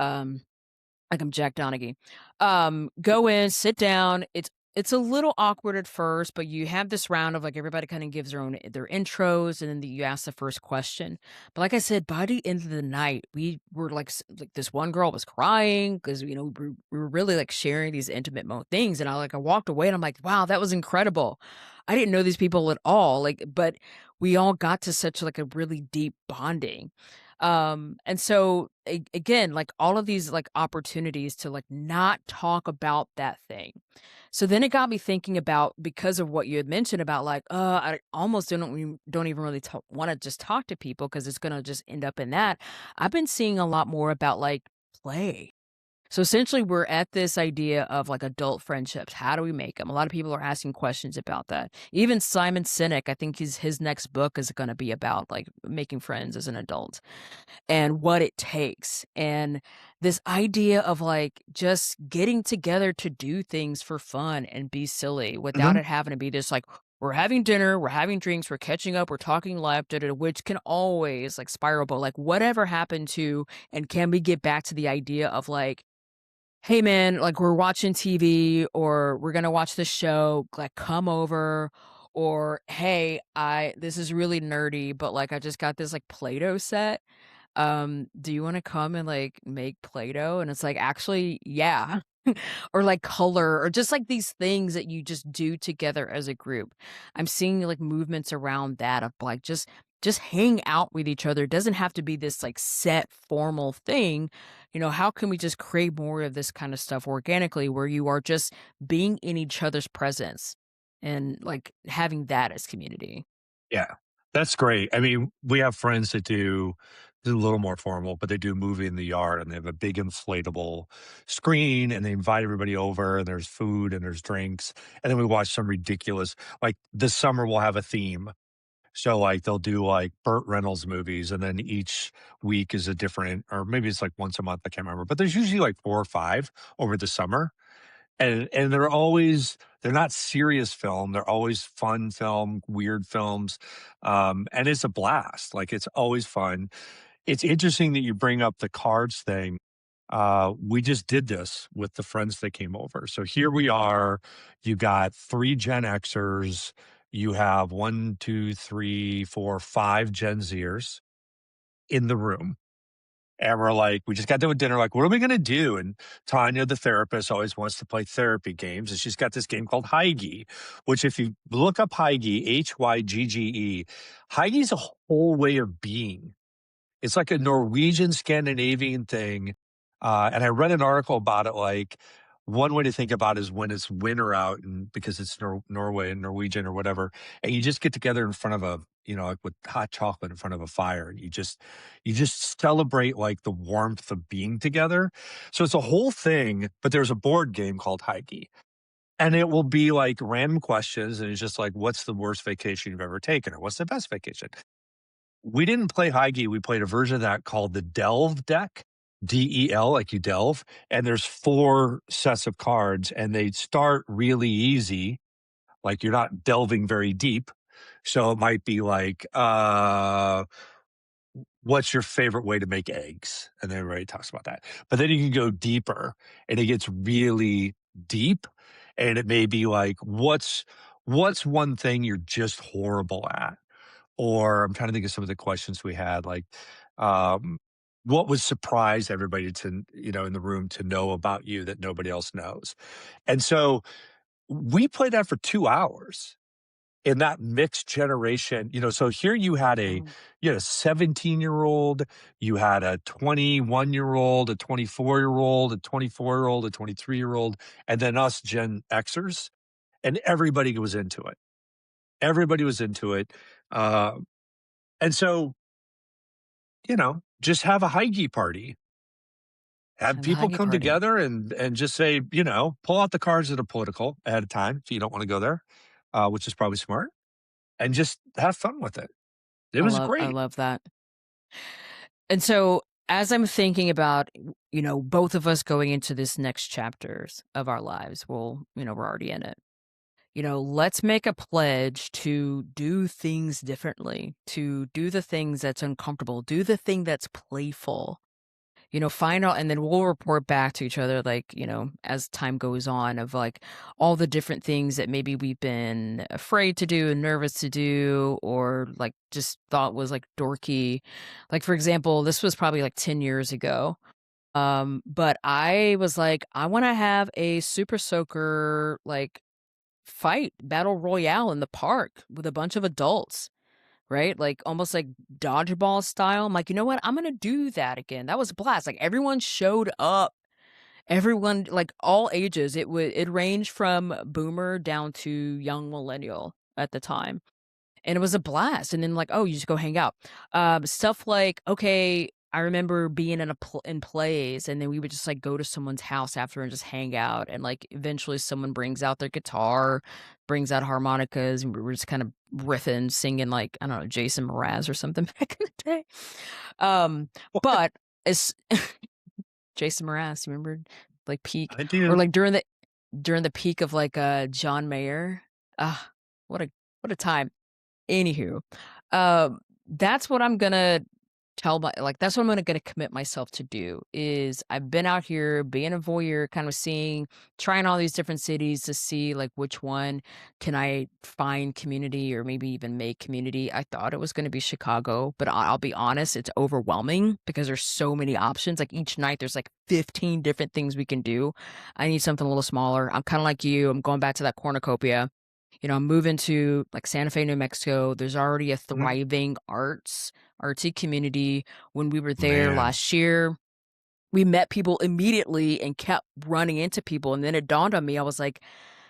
like I'm Jack Donaghy. Go in, sit down. It's a little awkward at first, but you have this round of like everybody kind of gives their intros, and then you ask the first question. But like I said, by the end of the night, we were like like this one girl was crying because we were really like sharing these intimate things, and I walked away and I'm like, wow, that was incredible. I didn't know these people at all, like, but we all got to such like a really deep bonding. And so again, like all of these like opportunities to like not talk about that thing. So then it got me thinking about, because of what you had mentioned about like, I almost don't even really want to just talk to people because it's gonna just end up in that. I've been seeing a lot more about like play. So essentially, we're at this idea of like adult friendships. How do we make them? A lot of people are asking questions about that. Even Simon Sinek, I think his next book is going to be about like making friends as an adult and what it takes. And this idea of like just getting together to do things for fun and be silly without Mhm. it having to be this like we're having dinner, we're having drinks, we're catching up, we're talking live, da, da, da, which can always like spiral. But like whatever happened to, and can we get back to the idea of like, hey man, like we're watching TV or we're gonna watch this show, like come over, or hey, I this is really nerdy, but like I just got this like Play-Doh set. Do you want to come and like make Play-Doh? And it's like, actually, yeah. Or like color, or just like these things that you just do together as a group. I'm seeing like movements around that of like just hang out with each other. It doesn't have to be this like set formal thing. How can we just create more of this kind of stuff organically where you are just being in each other's presence and like having that as community? Yeah, that's great. I mean, we have friends that do a little more formal, but they do a movie in the yard and they have a big inflatable screen and they invite everybody over and there's food and there's drinks. And then we watch some ridiculous, like this summer we'll have a theme. So like they'll do like Burt Reynolds movies and then each week is a different, or maybe it's like once a month. I can't remember, but there's usually like four or five over the summer. And they're not serious film, they're always fun film, weird films, and it's a blast, like, it's always fun. It's interesting that you bring up the cards thing. We just did this with the friends that came over. So here we are, you got 3 Gen Xers, you have 1, 2, 3, 4, 5 Gen Zers in the room. And we're like, we just got done with dinner. Like, what are we going to do? And Tanya, the therapist, always wants to play therapy games. And she's got this game called Hygge, which, if you look up Hygge, Hygge, Hygge's a whole way of being. It's like a Norwegian Scandinavian thing, and I read an article about it, like, one way to think about it is when it's winter out and because it's Norway and Norwegian or whatever, and you just get together in front of like, with hot chocolate in front of a fire, and you just celebrate, like, the warmth of being together. So it's a whole thing, but there's a board game called Hygge, and it will be, like, random questions, and it's just like, "What's the worst vacation you've ever taken?" or "What's the best vacation?" We didn't play Hygge, we played a version of that called the Delve deck, DEL, like you delve, and there's 4 sets of cards, and they start really easy, like, you're not delving very deep, so it might be like, "What's your favorite way to make eggs?" And then everybody talks about that. But then you can go deeper, and it gets really deep, and it may be like, "What's one thing you're just horrible at?" Or I'm trying to think of some of the questions we had, like, um, what would surprise everybody in the room to know about you that nobody else knows? And so we played that for 2 hours in that mixed generation, so here Oh, you had a 17-year-old, you had a 21-year-old, a 24-year-old, a 24-year-old, a 23-year-old, and then us Gen Xers, and everybody was into it. Everybody was into it. Uh, and so just have a Heige party. Have have the people Huggy come party. together and just say, pull out the cards that are political ahead of time if you don't wanna go there, which is probably smart, and just have fun with it. It was I great. love that. And so as I'm thinking about, both of us going into this next chapters of our lives, well, we're already in it. Let's make a pledge to do things differently, to do the things that's uncomfortable, do the thing that's playful. Find out, and then we'll report back to each other, like, as time goes on, of like all the different things that maybe we've been afraid to do and nervous to do, or like just thought was like dorky. Like, for example, this was probably like 10 years ago. But I was like, I want to have a super soaker, like, fight battle royale in the park with a bunch of adults. Right? Like, almost like dodgeball style. I'm like, "You know what? I'm gonna do that again." That was a blast. Like, everyone showed up. Everyone, like, all ages. It ranged from boomer down to young millennial at the time, and it was a blast, and then, like, oh, you just go hang out. Stuff like, okay, I remember being in plays, and then we would just, like, go to someone's house after and just hang out, and, like, eventually someone brings out their guitar, brings out harmonicas, and we were just kind of riffing, singing, like, I don't know, Jason Mraz or something back in the day. Um, What? but as Jason Mraz, you remember, like, peak I or, do. like, during the peak of, like, John Mayer? Ah, what a time. Anywho, that's what I'm gonna that's what I'm gonna commit myself to do is I've been out here being a voyeur, kind of seeing, trying all these different cities to see like which one can I find community or maybe even make community. I thought it was gonna be Chicago, but I'll be honest, it's overwhelming because there's so many options. Like each night there's like 15 different things we can do. I need something a little smaller. I'm kind of like you. I'm going back to that cornucopia. I'm moving to like Santa Fe, New Mexico. There's already a Mhm. thriving artsy community. When we were there Man. last year, we met people immediately and kept running into people. And then it dawned on me, I was like,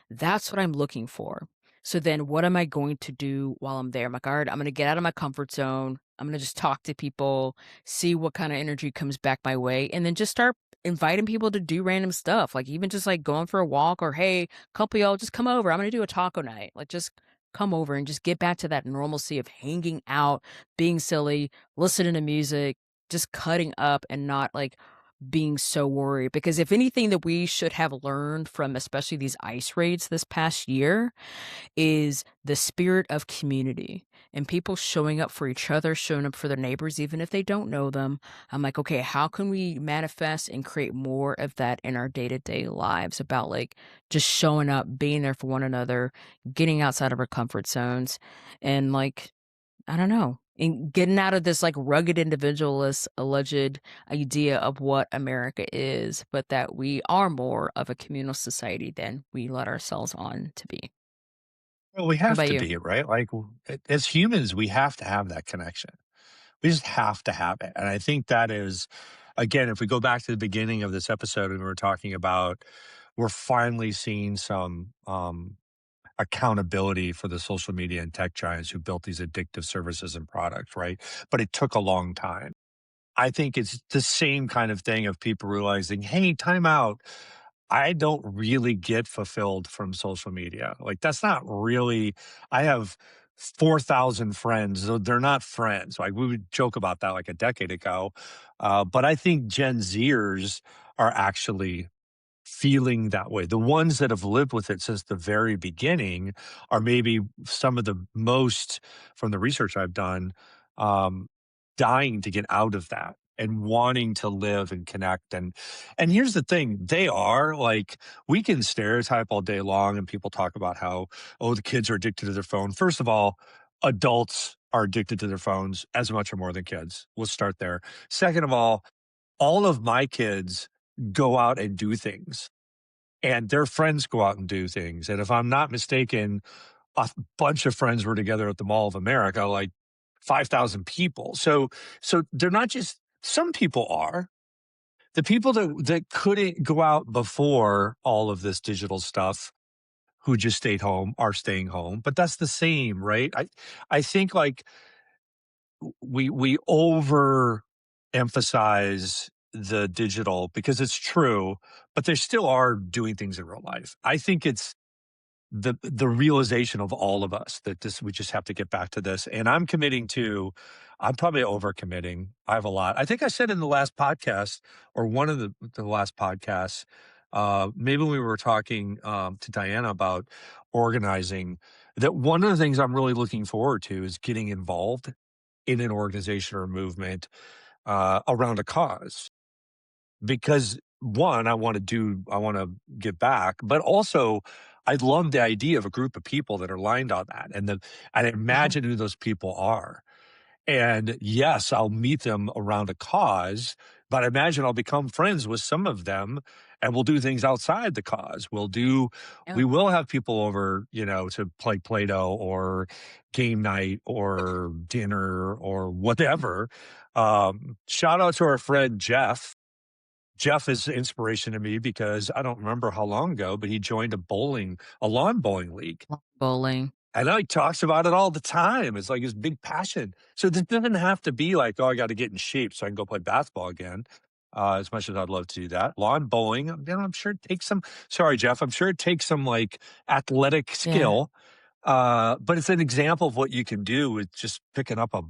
that's what I'm looking for. So then what am I going to do while I'm there? I'm like, all right, I'm going to get out of my comfort zone. I'm going to just talk to people, see what kind of energy comes back my way, and then just start inviting people to do random stuff. Like even just like going for a walk or, hey, couple of y'all just come over. I'm going to do a taco night. Like just come over and just get back to that normalcy of hanging out, being silly, listening to music, just cutting up and not like being so worried because if anything that we should have learned from especially these ice raids this past year is the spirit of community and people showing up for each other, showing up for their neighbors, even if they don't know them. I'm like, okay, how can we manifest and create more of that in our day to day lives about like just showing up, being there for one another, getting outside of our comfort zones, and like I don't know. And getting out of this like rugged individualist alleged idea of what America is, but that we are more of a communal society than we let ourselves on to be. Well, we What have about to you? be, right? Like, as humans, we have to have that connection. We just have to have it. And I think that is, again, if we go back to the beginning of this episode and we were talking about, we're finally seeing some accountability for the social media and tech giants who built these addictive services and products, right? But it took a long time. I think it's the same kind of thing of people realizing, hey, time out. I don't really get fulfilled from social media. Like, that's not really, I have 4,000 friends. So they're not friends. Like, we would joke about that like a decade ago. But I think Gen Zers are actually feeling that way. The ones that have lived with it since the very beginning are maybe some of the most, from the research I've done, um, dying to get out of that and wanting to live and connect. And here's the thing, they are like, we can stereotype all day long and people talk about how, oh, the kids are addicted to their phone. First of all, adults are addicted to their phones as much or more than kids. Let's start there. Second of all of my kids go out and do things, and their friends go out and do things. And if I'm not mistaken, a bunch of friends were together at the Mall of America, like 5,000 people. So they're not just, some people are. The people that couldn't go out before all of this digital stuff, who just stayed home, are staying home. But that's the same, right? I think like we overemphasize the digital because it's true, but they still are doing things in real life. I think it's the realization of all of us that this, we just have to get back to this. And I'm committing to, I'm probably over committing. I have a lot. I think I said in the last podcast or one of the last podcasts, maybe we were talking to Diana about organizing, that one of the things I'm really looking forward to is getting involved in an organization or movement around a cause. Because one, I want to give back, but also I love the idea of a group of people that are lined on that, and Mhm. imagine who those people are. And yes, I'll meet them around a cause, but I imagine I'll become friends with some of them and we'll do things outside the cause. Yeah. We will have people over, to play Play-Doh or game night or dinner or whatever. Shout out to our friend Jeff. Jeff is inspiration to me because I don't remember how long ago, but he joined a lawn bowling league. Bowling. I know he talks about it all the time. It's like his big passion. So this doesn't have to be like, oh, I got to get in shape so I can go play basketball again. As much as I'd love to do that, lawn bowling, I'm sure it takes some. Sorry, Jeff. I'm sure it takes some like athletic Yeah. skill, but it's an example of what you can do with just picking up a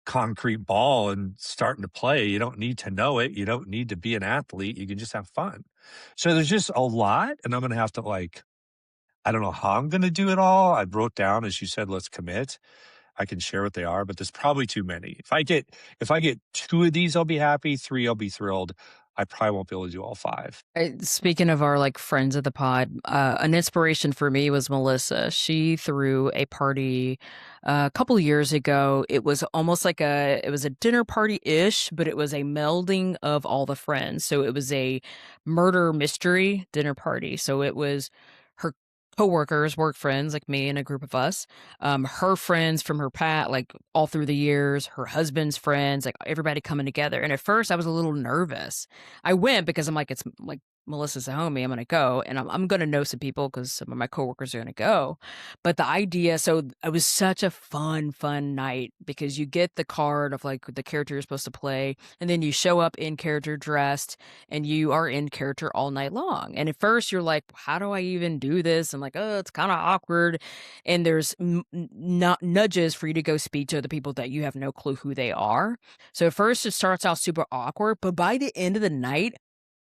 concrete ball and starting to play. You don't need to know it. You don't need to be an athlete. You can just have fun. So there's just a lot, and I'm going to have to like I don't know how I'm gonna do it all. I wrote down, as you said, let's commit. I can share what they are, but there's probably too many. If I get 2 of these, I'll be happy, 3, I'll be thrilled. I probably won't be able to do all 5. Speaking of our like friends of the pod, an inspiration for me was Melissa. She threw a party a couple years ago. It was almost like it was a dinner party ish, but it was a melding of all the friends. So it was a murder mystery dinner party. So it was her coworkers, work friends like me and a group of us, her friends from her like all through the years, her husband's friends, like everybody coming together. And at first I was a little nervous. I went because I'm like, it's like Melissa's a homie. I'm gonna go, and I'm gonna know some people because some of my coworkers are gonna go. But the idea, so it was such a fun night because you get the card of like the character you're supposed to play, and then you show up in character dressed, and you are in character all night long. And at first, you're like, how do I even do this? I'm like, oh, it's kind of awkward, and there's not nudges for you to go speak to the people that you have no clue who they are. So at first it starts out super awkward, but by the end of the night,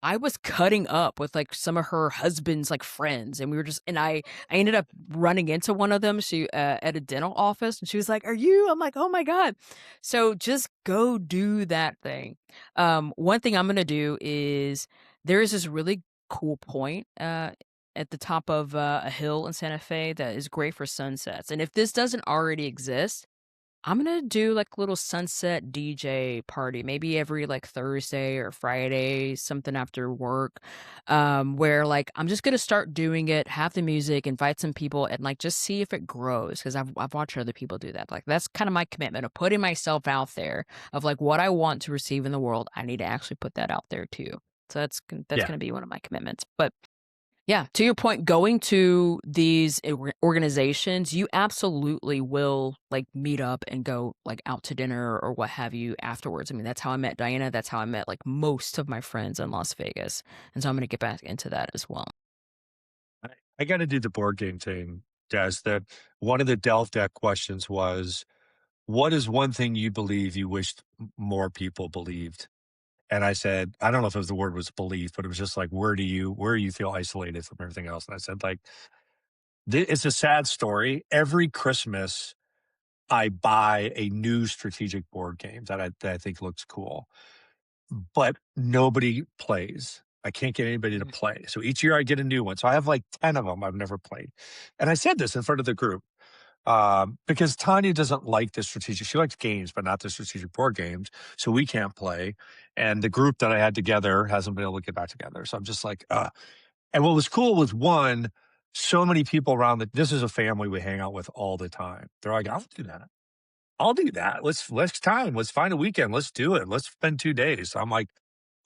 I was cutting up with like some of her husband's like friends, and we were just and I ended up running into one of them. She at a dental office, and she was like, "Are you?" I'm like, "Oh my god!" So just go do that thing. One thing I'm gonna do is there is this really cool point at the top of a hill in Santa Fe that is great for sunsets, and if this doesn't already exist, I'm gonna do like a little sunset DJ party, maybe every like Thursday or Friday, something after work, where like I'm just gonna start doing it, have the music, invite some people, and like just see if it grows. Because I've watched other people do that. Like that's kind of my commitment of putting myself out there of like what I want to receive in the world. I need to actually put that out there too. So that's Yeah. gonna be one of my commitments. But yeah, to your point, going to these organizations, you absolutely will like meet up and go like out to dinner or what have you afterwards. I mean, that's how I met Diana. That's how I met like most of my friends in Las Vegas. And so I'm going to get back into that as well. I I gotta do the board game thing, Des, that one of the Delph deck questions was, "What is one thing you believe you wished more people believed?" And I said, I don't know if it was the word was belief, but it was just like, where do you feel isolated from everything else? And I said, like, it's a sad story. Every Christmas, I buy a new strategic board game that I think looks cool, but nobody plays. I can't get anybody to Mhm. play. So each year I get a new one. So I have like 10 of them I've never played. And I said this in front of the group because Tanya doesn't like the strategic. She likes games, but not the strategic board games. So we can't play. And the group that I had together hasn't been able to get back together. So I'm just like, And what was cool was one, so many people around this is a family we hang out with all the time. They're like, I'll do that. I'll do that. Let's time. Let's find a weekend. Let's do it. Let's spend 2 days. So I'm like,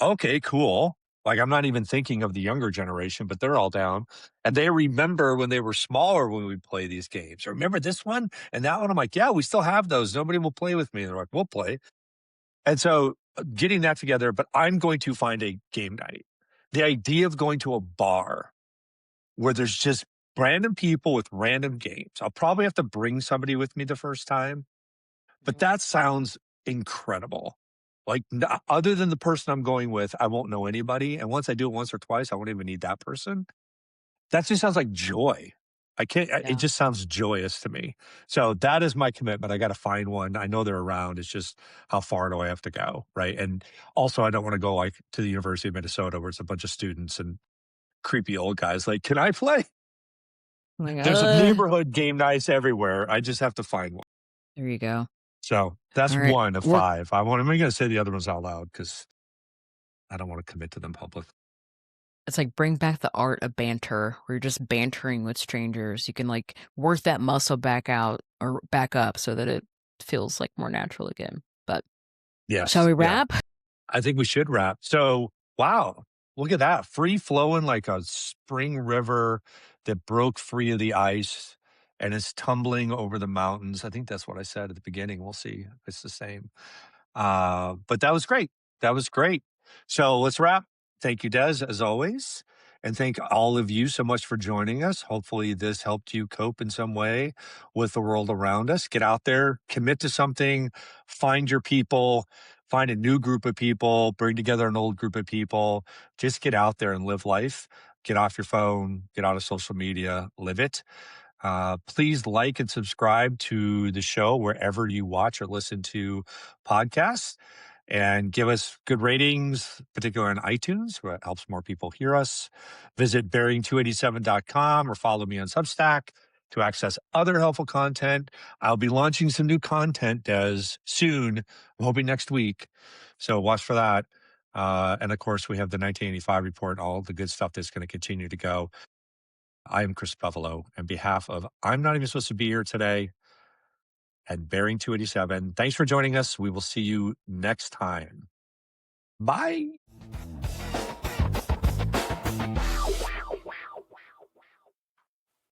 okay, cool. Like I'm not even thinking of the younger generation, but they're all down. And they remember when they were smaller when we play these games. Remember this one and that one? I'm like, yeah, we still have those. Nobody will play with me. They're like, we'll play. And so getting that together, but I'm going to find a game night. The idea of going to a bar where there's just random people with random games. I'll probably have to bring somebody with me the first time, but Mhm. that sounds incredible. Like, other than the person I'm going with, I won't know anybody, and once I do it once or twice, I won't even need that person. That just sounds like joy. I can't it Yeah. just sounds joyous to me. So, that is my commitment. I gotta find one. I know they're around, it's just how far do I have to go, right? And also, I don't wanna go, like, to the University of Minnesota where it's a bunch of students and creepy old guys like, "Can I play?" I'm like, There's neighborhood game nights everywhere. I just have to find one. there you go. So that's All right. one of We're 5. I'm gonna say the other ones out loud because I don't wanna commit to them publicly. It's like bring back the art of banter where you're just bantering with strangers. You can like work that muscle back out or back up so that it feels like more natural again. But shall Yes, we yeah. wrap? I think we should wrap. So, wow, look at that, free flowing like a spring river that broke free of the ice. and it's tumbling over the mountains. I think that's what I said at the beginning. We'll see if it's the same. But that was great. That was great. So let's wrap. Thank you, Des, as always. And thank all of you so much for joining us. Hopefully, this helped you cope in some way with the world around us. Get out there, commit to something, find your people, find a new group of people, bring together an old group of people. Just get out there and live life. Get off your phone, get out of social media, live it. Please like and subscribe to the show wherever you watch or listen to podcasts and give us good ratings, particularly on iTunes, where it helps more people hear us. Visit bearing287.com or follow me on Substack to access other helpful content. I'll be launching some new content, Des, soon. I'm hoping next week. So watch for that. And of course, we have the 1985 report, all the good stuff that's going to continue to go. I am Chris Buffalo. On behalf of I'm Not Even Supposed to Be Here Today and Bearing 287, thanks for joining us. We will see you next time. Bye.